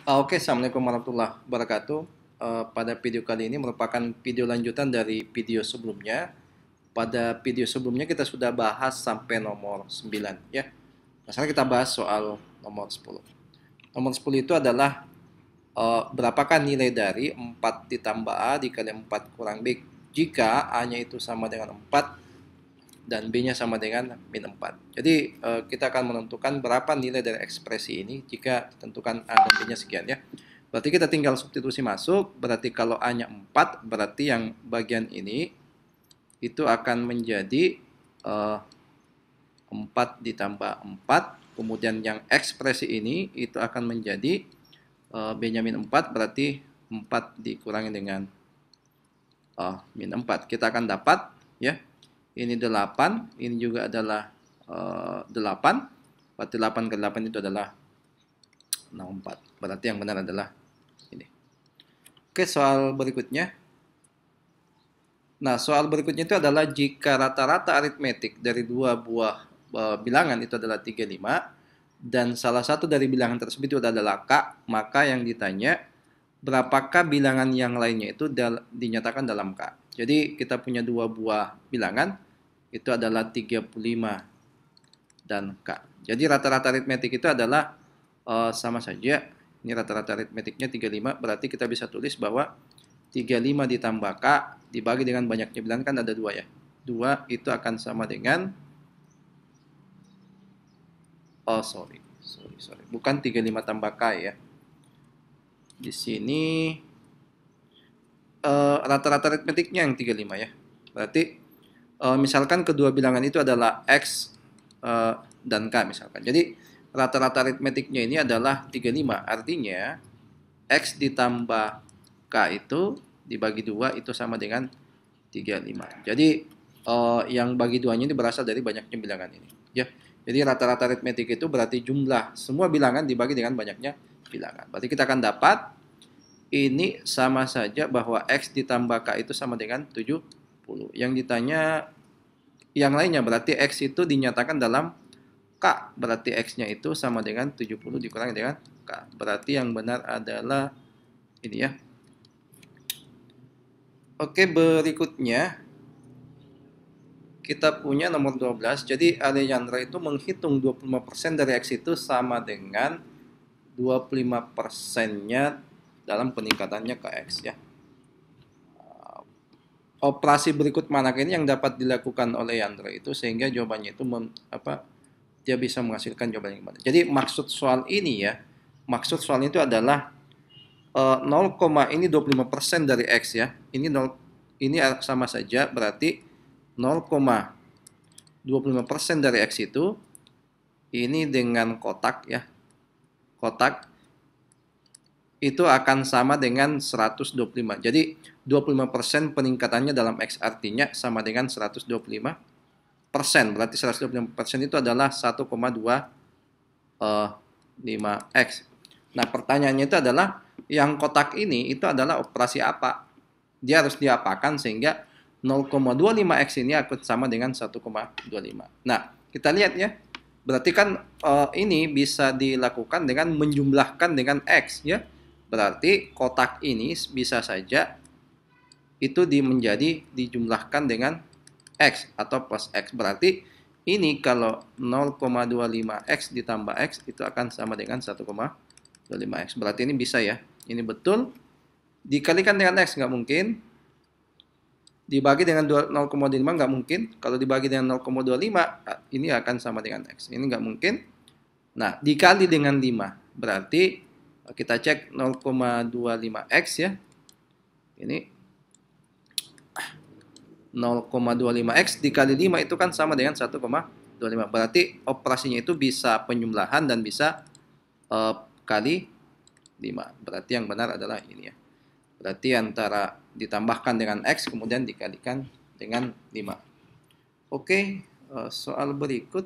Oke, Assalamualaikum warahmatullahi wabarakatuh. Pada video kali ini merupakan video lanjutan dari video sebelumnya. Pada video sebelumnya kita sudah bahas sampai nomor 9 ya. Nah, sekarang kita bahas soal nomor 10. Nomor 10 itu adalah berapakah nilai dari 4 ditambah A dikali 4 kurang B jika A-nya itu sama dengan 4 dan B-nya sama dengan min 4. Jadi kita akan menentukan berapa nilai dari ekspresi ini jika ditentukan A dan B-nya sekian ya. Berarti kita tinggal substitusi masuk, berarti kalau A-nya 4, berarti yang bagian ini itu akan menjadi 4 ditambah 4, kemudian yang ekspresi ini itu akan menjadi B-nya min 4, berarti 4 dikurangi dengan min 4. Kita akan dapat ya, ini 8, ini juga adalah 8, berarti 8 kali 8 itu adalah 64. Berarti yang benar adalah ini. Oke, soal berikutnya. Nah, soal berikutnya itu adalah jika rata-rata aritmetik dari dua buah bilangan itu adalah 35 dan salah satu dari bilangan tersebut itu adalah K, maka yang ditanya berapakah bilangan yang lainnya itu dinyatakan dalam K. Jadi kita punya dua buah bilangan itu adalah 35 dan K. Jadi rata-rata aritmetik itu adalah sama saja. Ini rata-rata aritmetiknya 35, berarti kita bisa tulis bahwa 35 ditambah K dibagi dengan banyaknya bilangan kan ada 2 ya. 2 itu akan sama dengan bukan 35 tambah K ya. Di sini rata-rata aritmetiknya yang 35 ya. Berarti misalkan kedua bilangan itu adalah X dan K misalkan. Jadi rata-rata aritmetiknya ini adalah 35. Artinya X ditambah K itu dibagi 2 itu sama dengan 35. Jadi yang bagi duanya ini berasal dari banyaknya bilangan ini ya. Jadi rata-rata aritmetik itu berarti jumlah semua bilangan dibagi dengan banyaknya bilangan. Berarti kita akan dapat ini sama saja bahwa X ditambah K itu sama dengan 70. Yang ditanya yang lainnya berarti X itu dinyatakan dalam K. Berarti X-nya itu sama dengan 70 dikurangi dengan K. Berarti yang benar adalah ini ya. Oke, berikutnya kita punya nomor 12. Jadi Alejandra itu menghitung 25% dari X itu sama dengan 25%-nya dalam peningkatannya ke X ya. Operasi berikut manakah ini yang dapat dilakukan oleh Yandra itu sehingga jawabannya itu dia bisa menghasilkan jawaban yang gimana. Jadi maksud soal ini ya, maksud soal itu adalah 0, ini 25% dari X ya. Ini sama saja berarti 0,25% dari X itu ini dengan kotak ya. Kotak itu akan sama dengan 125. Jadi 25% peningkatannya dalam X artinya sama dengan 125%. Berarti 125% itu adalah 1,25X. Nah, pertanyaannya itu adalah yang kotak ini itu adalah operasi apa? Dia harus diapakan sehingga 0,25X ini akan sama dengan 1,25. Nah, kita lihat ya. Berarti kan ini bisa dilakukan dengan menjumlahkan dengan X ya. Berarti kotak ini bisa saja itu menjadi dijumlahkan dengan X atau plus X. Berarti ini kalau 0,25X ditambah X itu akan sama dengan 1,25X. Berarti ini bisa ya. Ini betul. Dikalikan dengan X nggak mungkin. Dibagi dengan 0,25 nggak mungkin. Kalau dibagi dengan 0,25 ini akan sama dengan X. Ini nggak mungkin. Nah, dikali dengan 5. Berarti kita cek 0,25X ya. Ini 0,25X dikali 5 itu kan sama dengan 1,25. Berarti operasinya itu bisa penjumlahan dan bisa kali 5. Berarti yang benar adalah ini ya. Berarti antara ditambahkan dengan X kemudian dikalikan dengan 5. Oke, soal berikut.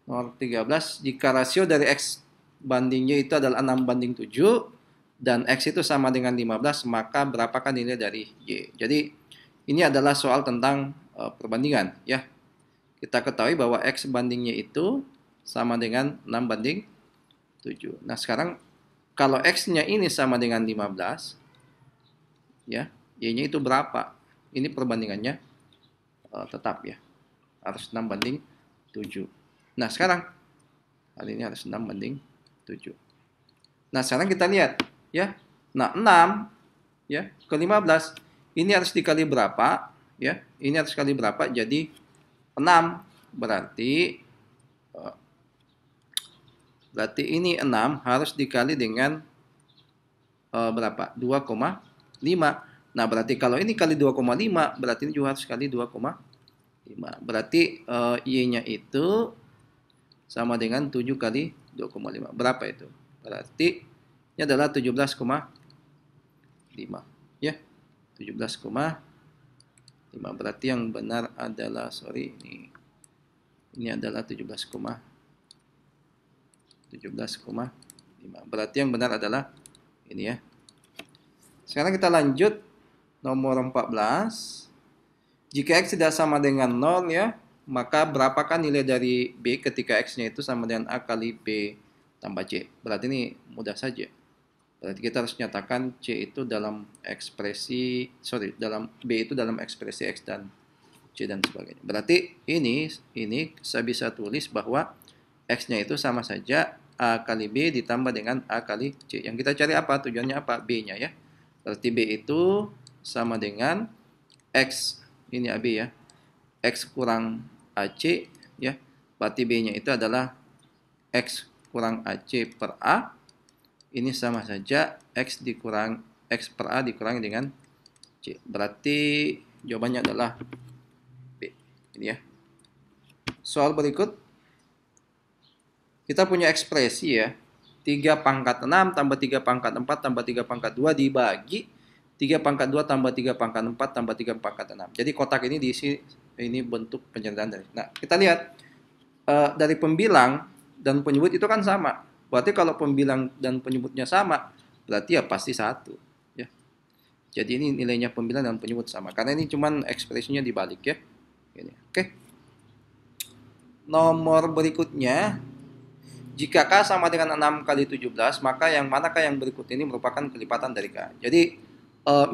Nomor 13, jika rasio dari X bandingnya itu adalah 6:7 dan X itu sama dengan 15, maka berapakah nilai dari Y? Jadi ini adalah soal tentang perbandingan ya. Kita ketahui bahwa X bandingnya itu sama dengan 6:7 7. Nah, sekarang kalau X-nya ini sama dengan 15, ya, Y-nya itu berapa? Ini perbandingannya tetap ya. Harus 6 banding 7. Nah, sekarang hal ini harus 6 banding 7. Nah, sekarang kita lihat ya. Nah, 6 ya ke 15 ini harus dikali berapa? Ya, ini harus kali berapa? Jadi 6 berarti ini 6 harus dikali dengan berapa? 2,5. Nah, berarti kalau ini kali 2,5 berarti ini juga harus kali 2,5. Berarti Y-nya itu sama dengan 7 kali 2,5. Berapa itu? Berarti ini adalah 17,5 ya. 17,5. Berarti yang benar adalah ini adalah 17,5. Berarti yang benar adalah ini ya. Sekarang kita lanjut nomor 14. Jika X tidak sama dengan 0 ya, maka berapakah nilai dari B ketika X-nya itu sama dengan A kali B tambah C? Berarti ini mudah saja. Berarti kita harus nyatakan C itu dalam dalam B itu dalam ekspresi X dan C dan sebagainya. Berarti ini saya bisa tulis bahwa X-nya itu sama saja A kali B ditambah dengan A kali C. Yang kita cari apa? Tujuannya apa? B-nya ya. Berarti B itu sama dengan X, ini AB ya. X kurang AC ya. Berarti B-nya itu adalah X kurang AC per A. Ini sama saja X per A dikurangi dengan C. Berarti jawabannya adalah B. Ini ya. Soal berikut. Kita punya ekspresi ya. 3 pangkat 6 tambah 3 pangkat 4 tambah 3 pangkat 2 dibagi 3 pangkat 2 tambah 3 pangkat 4 tambah 3 pangkat 6. Jadi kotak ini diisi, ini bentuk penyertaan dari. Nah, kita lihat dari pembilang dan penyebut itu kan sama. Berarti kalau pembilang dan penyebutnya sama, berarti ya pasti 1. Ya. Jadi ini nilainya pembilang dan penyebut sama. Karena ini cuman ekspresinya dibalik ya. Ini. Oke. Nomor berikutnya. Jika K sama dengan 6 kali 17, maka yang manakah yang berikut ini merupakan kelipatan dari K? Jadi,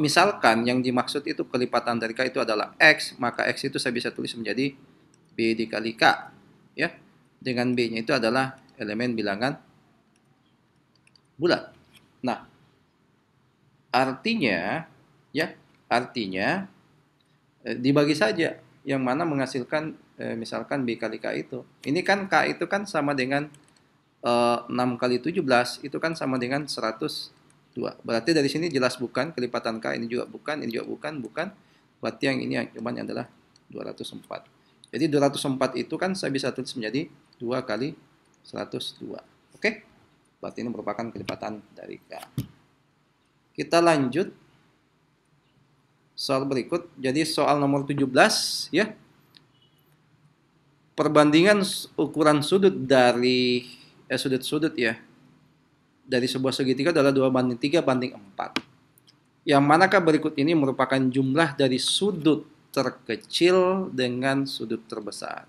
misalkan yang dimaksud itu kelipatan dari K itu adalah X, maka X itu saya bisa tulis menjadi B dikali K. Ya, dengan B-nya itu adalah elemen bilangan bulat. Nah, artinya, dibagi saja yang mana menghasilkan, misalkan B kali K itu. Ini kan K itu kan sama dengan 6 kali 17 itu kan sama dengan 102. Berarti dari sini jelas bukan kelipatan K, ini juga bukan, ini juga bukan. Berarti yang ini yang jawabannya adalah 204. Jadi 204 itu kan saya bisa tulis menjadi 2 kali 102. Oke? Berarti ini merupakan kelipatan dari K. Kita lanjut soal berikut. Jadi soal nomor 17 ya. Perbandingan ukuran sudut dari sudut-sudut ya dari sebuah segitiga adalah 2:3:4. Yang manakah berikut ini merupakan jumlah dari sudut terkecil dengan sudut terbesar?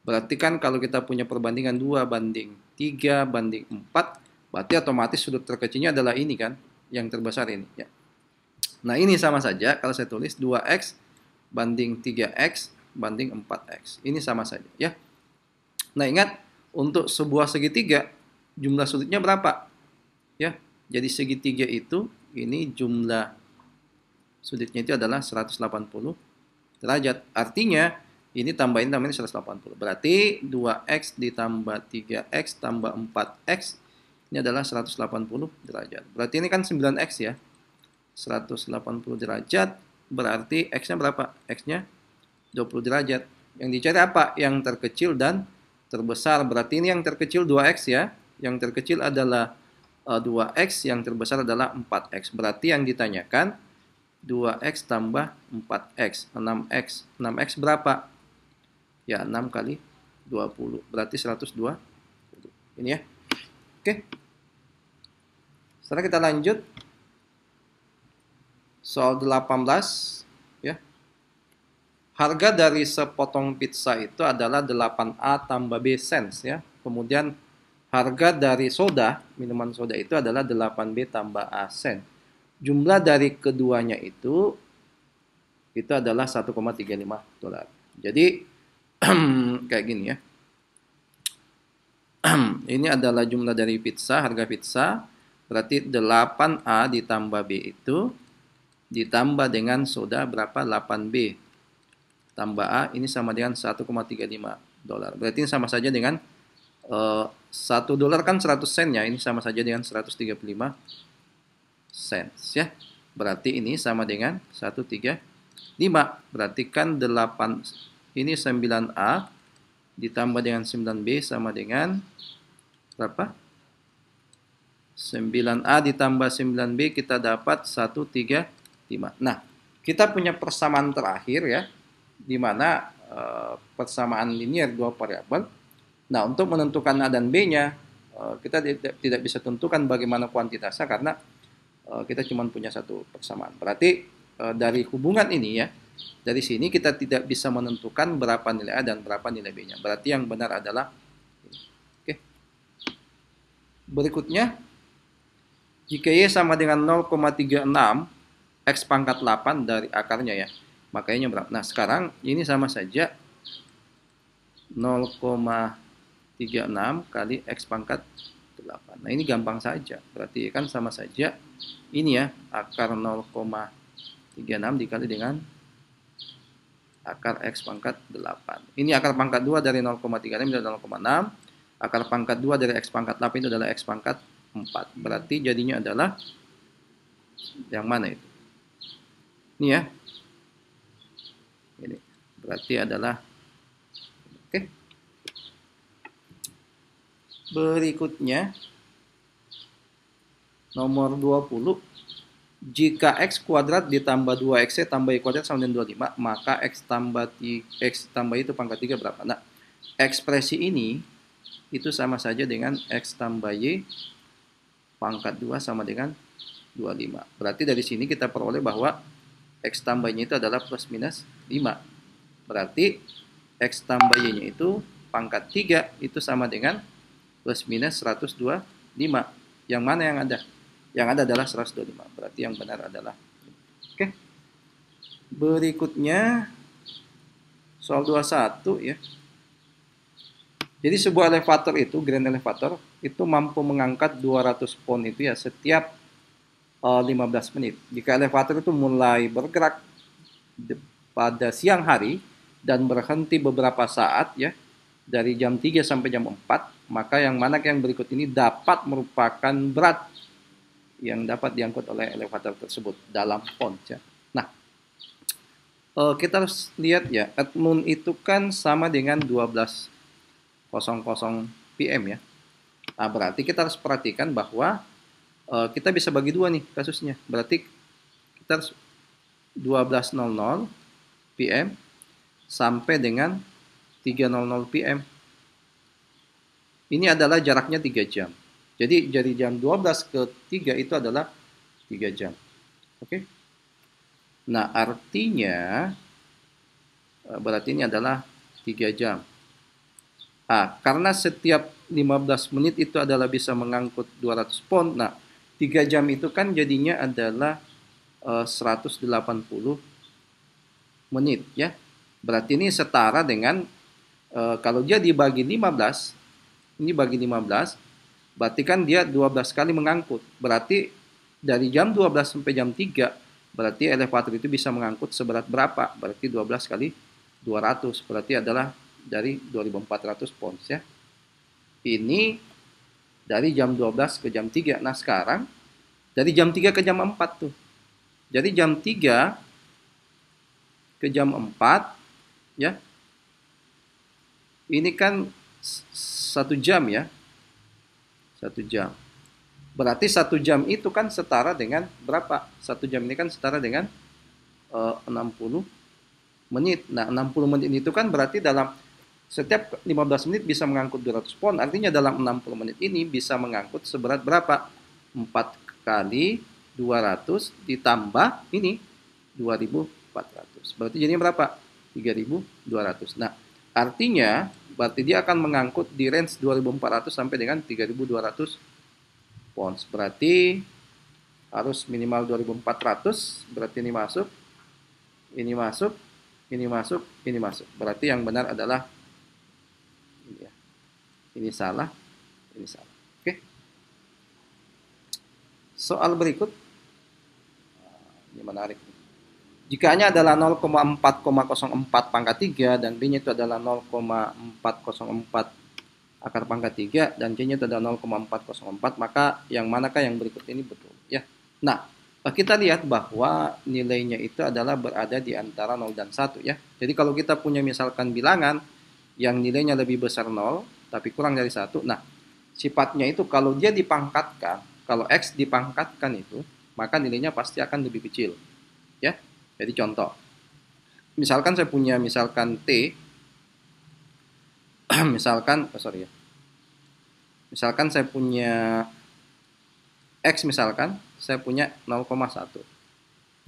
Berarti kan kalau kita punya perbandingan 2:3:4, berarti otomatis sudut terkecilnya adalah ini kan, yang terbesar ini ya. Nah, ini sama saja kalau saya tulis 2x banding 3x banding 4x. Ini sama saja ya. Nah, ingat untuk sebuah segitiga jumlah sudutnya berapa? Ya. Jadi segitiga itu ini jumlah sudutnya itu adalah 180 derajat. Artinya ini tambahin 180. Berarti 2x ditambah 3x tambah 4x ini adalah 180 derajat. Berarti ini kan 9x ya. 180 derajat berarti x-nya berapa? X-nya 20 derajat. Yang dicari apa? Yang terkecil dan terbesar. Berarti ini yang terkecil 2x ya. Yang terkecil adalah 2x, yang terbesar adalah 4x. Berarti yang ditanyakan 2x tambah 4x, 6x. 6x berapa? Ya, 6 kali 20. Berarti 120. Ini ya. Oke. Sekarang kita lanjut. Soal 18 ya. Harga dari sepotong pizza itu adalah 8A tambah B cents ya. Kemudian harga dari soda, minuman soda itu adalah 8B tambah A sen. Jumlah dari keduanya itu adalah 1,35 dolar. Jadi kayak gini ya. Ini adalah jumlah dari pizza, harga pizza. Berarti 8A ditambah B itu ditambah dengan soda berapa? 8B tambah A ini sama dengan 1,35 dolar. Berarti ini sama saja dengan 1 dolar kan 100 sen ya. Ini sama saja dengan 135 sen ya. Berarti ini sama dengan 135. Berarti kan 8 ini 9A ditambah dengan 9B sama dengan berapa? 9A ditambah 9B kita dapat 135. Nah, kita punya persamaan terakhir ya, di mana persamaan linear dua variabel. Nah, untuk menentukan A dan B-nya, kita tidak bisa tentukan bagaimana kuantitasnya karena kita cuma punya satu persamaan. Berarti dari hubungan ini ya, dari sini kita tidak bisa menentukan berapa nilai A dan berapa nilai B-nya. Berarti yang benar adalah oke. Berikutnya, jika Y sama dengan 0,36 X pangkat 8 dari akarnya ya, makanya berapa? Nah, sekarang ini sama saja 0,36 kali X pangkat 8. Nah, ini gampang saja. Berarti kan sama saja ini ya, akar 0,36 dikali dengan akar X pangkat 8. Ini akar pangkat 2 dari 0,36 itu adalah 0,6. Akar pangkat 2 dari X pangkat 8 itu adalah X pangkat 4. Berarti jadinya adalah yang mana itu? Ini ya. Ini. Berarti adalah oke. Berikutnya nomor 20. Jika X kuadrat ditambah 2X tambah Y kuadrat sama dengan 25, maka X tambah itu pangkat 3 berapa? Nah, ekspresi ini itu sama saja dengan X tambah Y pangkat 2 sama dengan 25. Berarti dari sini kita peroleh bahwa X tambahnya itu adalah plus minus 5. Berarti X tambah Y-nya itu pangkat 3 itu sama dengan plus minus 125. Yang mana yang ada? Yang ada adalah 125. Berarti yang benar adalah oke. Berikutnya soal 21 ya. Jadi sebuah elevator itu, grand elevator, itu mampu mengangkat 200 pon itu ya setiap 15 menit. Jika elevator itu mulai bergerak pada siang hari dan berhenti beberapa saat ya, dari jam 3 sampai jam 4, maka yang mana yang berikut ini dapat merupakan berat yang dapat diangkut oleh elevator tersebut dalam pon ya. Nah, kita harus lihat ya, Edmund itu kan sama dengan 12.00 PM ya. Nah, berarti kita harus perhatikan bahwa kita bisa bagi dua nih kasusnya. Berarti kita harus 12.00 PM sampai dengan 3.00 PM. Ini adalah jaraknya 3 jam. Jadi dari jam 12 ke 3 itu adalah 3 jam. Oke. Nah, artinya berarti ini adalah 3 jam. Karena setiap 15 menit itu adalah bisa mengangkut 200 pon. Nah, 3 jam itu kan jadinya adalah 180 menit ya. Berarti ini setara dengan kalau dia dibagi 15, ini bagi 15, berarti kan dia 12 kali mengangkut. Berarti dari jam 12 sampai jam 3, berarti elevator itu bisa mengangkut seberat berapa? Berarti 12 kali 200, berarti adalah dari 2.400 pons ya. Ini dari jam 12 ke jam 3. Nah, sekarang dari jam 3 ke jam 4 tuh. Jadi jam 3 ke jam 4 ya. Ini kan 1 jam ya. 1 jam. Berarti 1 jam itu kan setara dengan berapa? 1 jam ini kan setara dengan 60 menit. Nah, 60 menit itu kan berarti dalam setiap 15 menit bisa mengangkut 200 pon. Artinya dalam 60 menit ini bisa mengangkut seberat berapa? 4 kali 200 ditambah ini 2.400. Berarti jadinya berapa? 3.200. Nah, artinya Berarti dia akan mengangkut di range 2.400 sampai dengan 3.200 pounds. Berarti harus minimal 2.400. Berarti ini masuk, ini masuk, ini masuk, ini masuk. Berarti yang benar adalah ini ya. Ini salah, ini salah. Oke. Soal berikut. Ini menarik. Jika A-nya adalah 0,404 pangkat 3 dan B-nya itu adalah 0,404 akar pangkat 3 dan C-nya itu adalah 0,404, maka yang manakah yang berikut ini betul ya. Nah, kita lihat bahwa nilainya itu adalah berada di antara 0 dan 1 ya. Jadi kalau kita punya misalkan bilangan yang nilainya lebih besar 0 tapi kurang dari 1, nah sifatnya itu kalau dia dipangkatkan, kalau X dipangkatkan itu, maka nilainya pasti akan lebih kecil ya. Jadi contoh, misalkan saya punya misalkan T, misalkan, misalkan saya punya X, misalkan saya punya 0,1.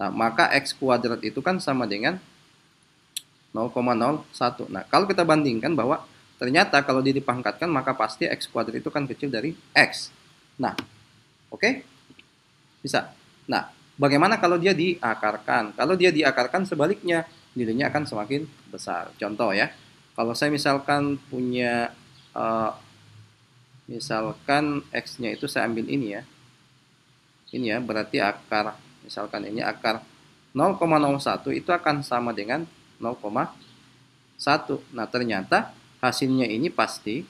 Nah, maka X kuadrat itu kan sama dengan 0,01. Nah, kalau kita bandingkan bahwa ternyata kalau dia dipangkatkan, maka pasti X kuadrat itu kan kecil dari X. Nah, oke? Bisa. Nah, bagaimana kalau dia diakarkan? Kalau dia diakarkan sebaliknya, nilainya akan semakin besar. Contoh ya, kalau saya misalkan punya, misalkan X-nya itu saya ambil ini ya. Ini ya, berarti akar, misalkan ini akar 0,01 itu akan sama dengan 0,1. Nah, ternyata hasilnya ini pasti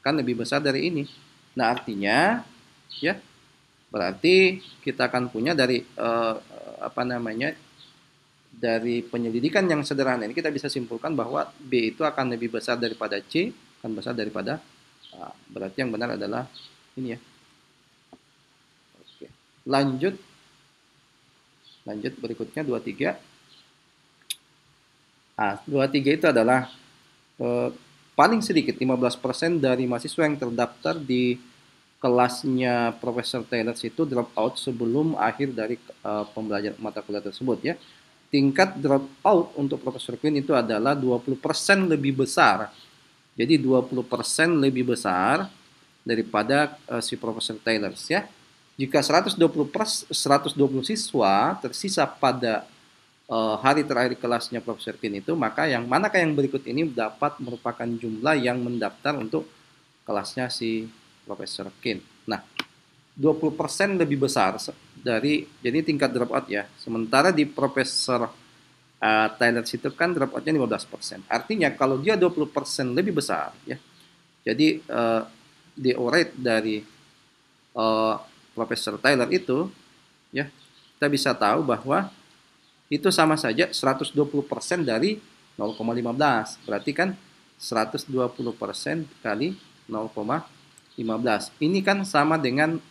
kan lebih besar dari ini. Nah, artinya ya, berarti kita akan punya dari dari penyelidikan yang sederhana ini kita bisa simpulkan bahwa B itu akan lebih besar daripada C, akan besar daripada A. Berarti yang benar adalah ini ya. Oke. Lanjut berikutnya 23. 23 itu adalah paling sedikit 15% dari mahasiswa yang terdaftar di kelasnya Profesor Taylor itu drop out sebelum akhir dari pembelajaran mata kuliah tersebut ya. Tingkat drop out untuk Profesor Quinn itu adalah 20% lebih besar. Jadi 20% lebih besar daripada si Profesor Taylor ya. Jika 120 siswa tersisa pada hari terakhir kelasnya Profesor Quinn itu, maka yang manakah yang berikut ini dapat merupakan jumlah yang mendaftar untuk kelasnya si Profesor Quinn. Nah, 20% lebih besar dari, jadi tingkat dropout ya. Sementara di Profesor Taylor itu kan dropoutnya 15%. Artinya kalau dia 20% lebih besar ya. Jadi DO rate dari Profesor Taylor itu ya, kita bisa tahu bahwa itu sama saja 120% dari 0,15. Berarti kan 120% kali 0,15. Ini kan sama dengan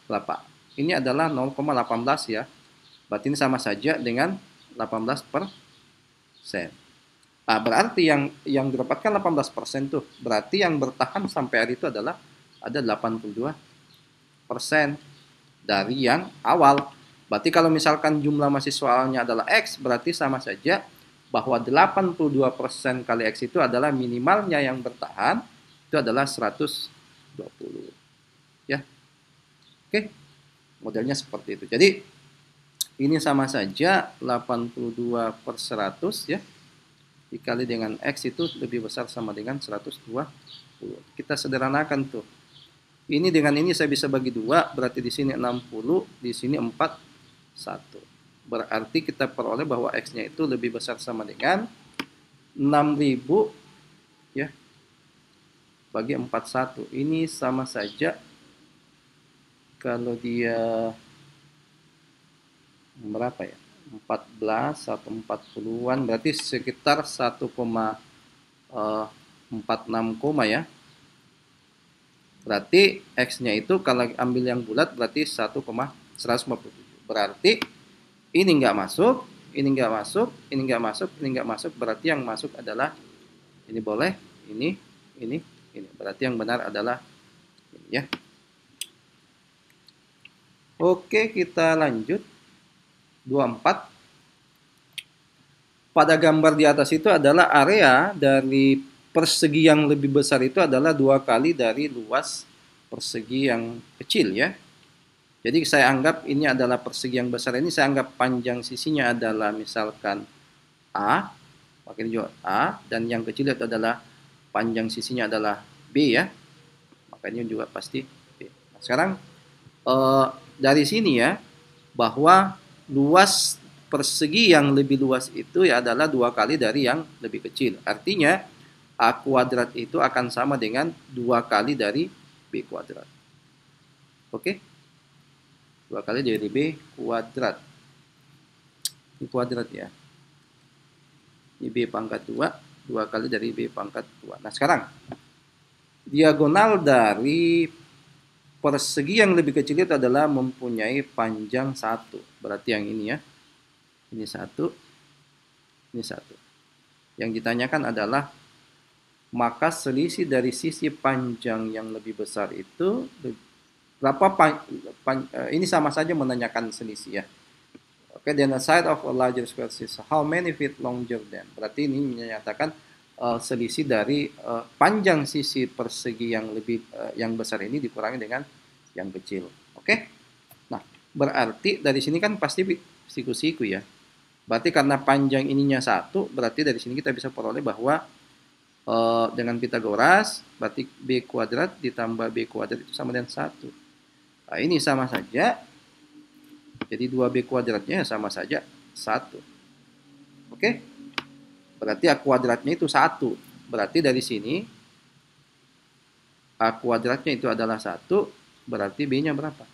berapa? Ini adalah 0,18 ya. Berarti ini sama saja dengan 18%. Nah, berarti yang didapatkan 18% tuh. Berarti yang bertahan sampai hari itu adalah ada 82% dari yang awal. Berarti kalau misalkan jumlah mahasiswanya adalah X, berarti sama saja bahwa 82% kali X itu adalah minimalnya yang bertahan, itu adalah 120. Ya. Oke. Modelnya seperti itu. Jadi ini sama saja 82/100 ya. Dikali dengan X itu lebih besar sama dengan 120. Kita sederhanakan tuh. Ini dengan ini saya bisa bagi 2, berarti di sini 60, di sini 41. Berarti kita peroleh bahwa X-nya itu lebih besar sama dengan 6000 ya bagi 41. Ini sama saja kalau dia berapa ya? 14 atau 40-an, berarti sekitar 1,46 ya. Berarti X-nya itu kalau ambil yang bulat berarti 1,157. Berarti ini nggak masuk, ini nggak masuk, ini nggak masuk, ini nggak masuk. Berarti yang masuk adalah ini boleh, ini. Berarti yang benar adalah ini ya. Oke, kita lanjut. 24. Pada gambar di atas itu adalah area dari persegi yang lebih besar itu adalah 2 kali dari luas persegi yang kecil ya. Jadi saya anggap ini adalah persegi yang besar ini, saya anggap panjang sisinya adalah misalkan A, pakai juga A, dan yang kecil itu adalah panjang sisinya adalah B ya. Makanya juga pasti B. Nah, sekarang dari sini ya, bahwa luas persegi yang lebih luas itu ya adalah 2 kali dari yang lebih kecil. Artinya A kuadrat itu akan sama dengan 2 kali dari B kuadrat. Oke? 2 kali dari B kuadrat. Ini kuadrat ya. Ini B pangkat 2, 2 kali dari B pangkat 2. Nah sekarang, diagonal dari persegi yang lebih kecil itu adalah mempunyai panjang 1. Berarti yang ini ya. Ini 1, ini 1. Yang ditanyakan adalah, maka selisih dari sisi panjang yang lebih besar itu berapa ini sama saja menanyakan selisih ya. Oke, then the side of a larger square is how many feet longer than. Berarti ini menyatakan selisih dari panjang sisi persegi yang lebih yang besar ini dikurangi dengan yang kecil. Oke? Nah, berarti dari sini kan pasti siku-siku ya. Berarti karena panjang ininya 1, berarti dari sini kita bisa peroleh bahwa dengan Pitagoras, berarti B kuadrat ditambah B kuadrat itu sama dengan 1. Nah, ini sama saja. Jadi 2B kuadratnya sama saja 1. Oke? Berarti A kuadratnya itu 1. Berarti dari sini A kuadratnya itu adalah 1. Berarti B-nya berapa?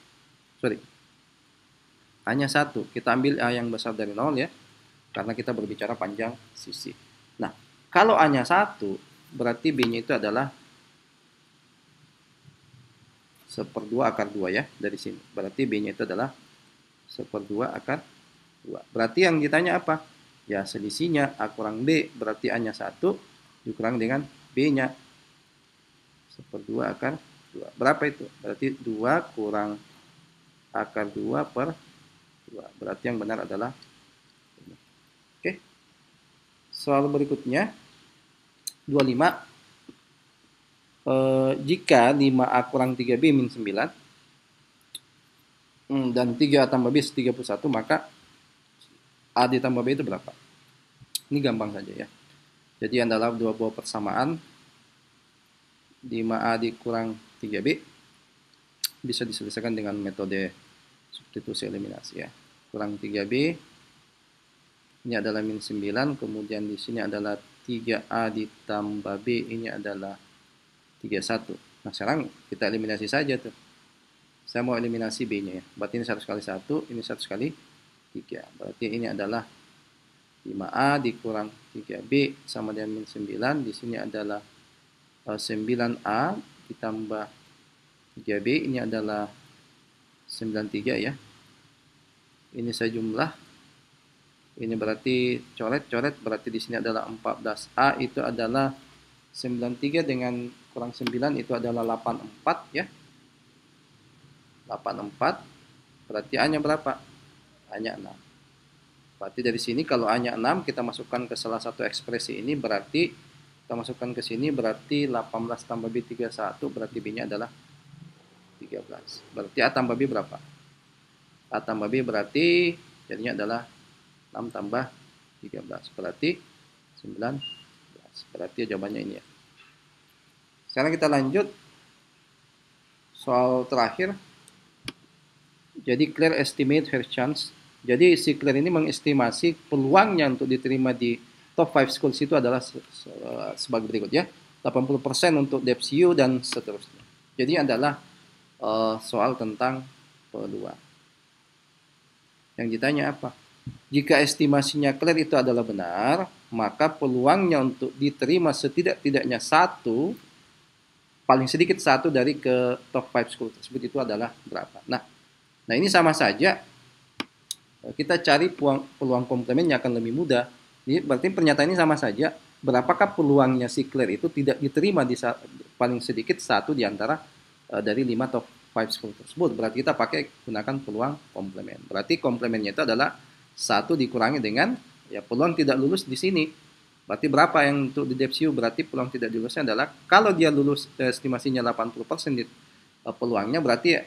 Sorry. A-nya 1. Kita ambil A yang besar dari 0 ya. Karena kita berbicara panjang sisi. Nah, kalau A-nya 1, berarti B-nya itu adalah 1/2 akar 2 ya, dari sini. Berarti B-nya itu adalah 1/2 akar 2. Berarti yang ditanya apa? Ya, selisihnya A kurang B, berarti A-nya 1 dikurang dengan B-nya 1/2 akar 2. Berapa itu? Berarti 2 kurang akar 2 per 2. Berarti yang benar adalah ini. Oke. Soal berikutnya 25. Jika 5A kurang 3B min 9 dan 3A tambah B 31, maka A ditambah B itu berapa? Ini gampang saja ya. Jadi adalah dua buah persamaan 5A dikurang 3B bisa diselesaikan dengan metode substitusi eliminasi ya. Kurang 3B ini adalah min 9, kemudian di sini adalah 3A ditambah B ini adalah 31. Nah sekarang kita eliminasi saja tuh. Saya mau eliminasi B-nya ya. Berarti ini 1 kali 1, ini 1 kali 3. Berarti ini adalah 5A dikurang 3B sama dengan min 9. Di sini adalah 9A ditambah 3B. Ini adalah 93 ya. Ini saya jumlah. Ini berarti coret-coret. Berarti di sini adalah 14A itu adalah 93 dengan kurang 9 itu adalah 84 ya. 84. Berarti A-nya berapa? A-nya 6. Berarti dari sini kalau A-nya 6 kita masukkan ke salah satu ekspresi ini, berarti kita masukkan ke sini berarti 18 tambah B 31, berarti B-nya adalah 13. Berarti A tambah B berapa? A tambah B berarti jadinya adalah 6 tambah 13. Berarti 19. Berarti jawabannya ini ya. Sekarang kita lanjut soal terakhir. Jadi Claire estimate her chance. Jadi si Claire ini mengestimasi peluangnya untuk diterima di top 5 schools itu adalah sebagai berikut ya. 80% untuk DeepSeek dan seterusnya. Jadi adalah soal tentang peluang. Yang ditanya apa? Jika estimasinya Claire itu adalah benar, maka peluangnya untuk diterima setidak-tidaknya paling sedikit satu dari ke top 5 school tersebut itu adalah berapa? Nah ini sama saja, kita cari peluang komplemennya akan lebih mudah. Jadi berarti pernyataan ini sama saja. Berapakah peluangnya si Claire itu tidak diterima di paling sedikit satu di antara dari 5 top 5 school tersebut. Berarti kita pakai gunakan peluang komplemen. Berarti komplemennya itu adalah 1 dikurangi dengan ya peluang tidak lulus di sini. Berarti berapa yang untuk di DeepSeek? Berarti peluang tidak lulusnya adalah kalau dia lulus estimasinya 80% peluangnya, berarti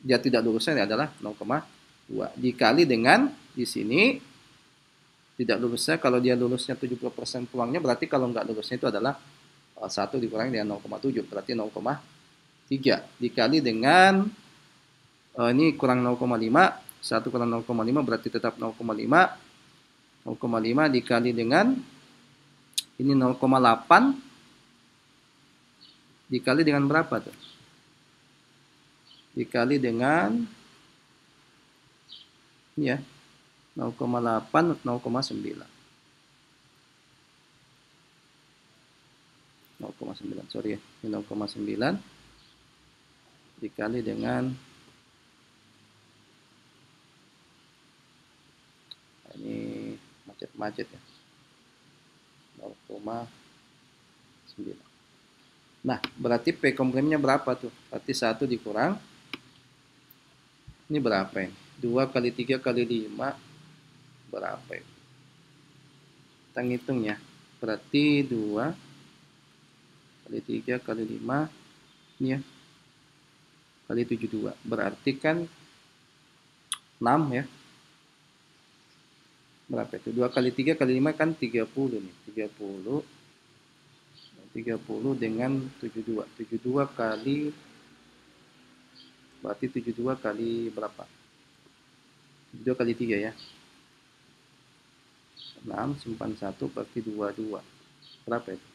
dia tidak lulusnya adalah 0,2 dikali dengan di sini tidak lulusnya, kalau dia lulusnya 70% peluangnya, berarti kalau nggak lulusnya itu adalah 1 dikurangi dengan 0,7 berarti 0,3 dikali dengan ini kurang 0,5, 1 kurang 0,5 berarti tetap 0,5, 0,5 dikali dengan ini 0,8 dikali dengan berapa tuh? Dikali dengan ini ya 0,8, 0,9. 0,9, sorry ya, ini 0,9 dikali dengan ini macet-macet ya 0,9. Nah, berarti P kompriminya berapa tuh? Berarti 1 dikurang ini berapa ini? 2 kali 3 kali 5 berapa ini? Kita ngitung ya. Berarti 2 kali 3 kali 5 ini ya. Kali 72. Berarti kan 6 ya. Berapa itu? 2 kali 3 kali 5 kan 30 nih. 30 dengan 72. 72 kali berarti 72 kali berapa? 72 kali 3 ya. 6 simpan 1 berarti 22. Berapa itu?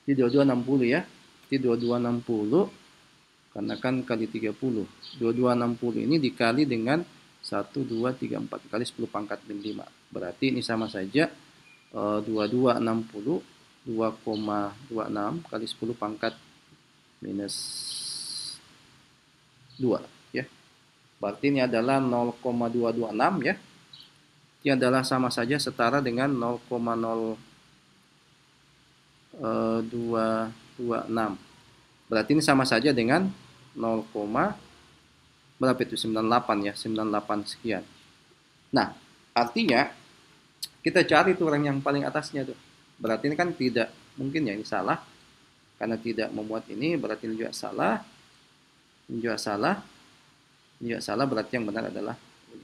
Ini 22 60 ya. Ini 22 60 karena kan kali 30. 22 60 ini dikali dengan 1 2 3 4 kali 10 pangkat min 5. Berarti ini sama saja 22 60 2,26 kali 10 pangkat minus 2 ya. Berarti ini adalah 0,226 ya. Ini adalah sama saja setara dengan 0,0226. Berarti ini sama saja dengan 0, berapa itu? 98 ya, 98 sekian. Nah, artinya kita cari tuh orang yang paling atasnya tuh. Berarti ini kan tidak mungkin ya, ini salah. Karena tidak memuat ini, berarti ini juga salah. Ini juga salah. Ini juga salah, berarti yang benar adalah ini.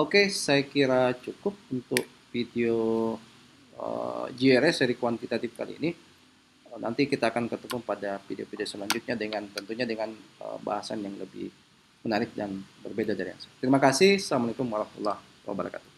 Oke, saya kira cukup untuk video GRS seri kuantitatif kali ini. Nanti kita akan ketemu pada video-video selanjutnya dengan tentunya dengan bahasan yang lebih menarik dan berbeda dari yang. Terima kasih. Assalamualaikum warahmatullahi wabarakatuh.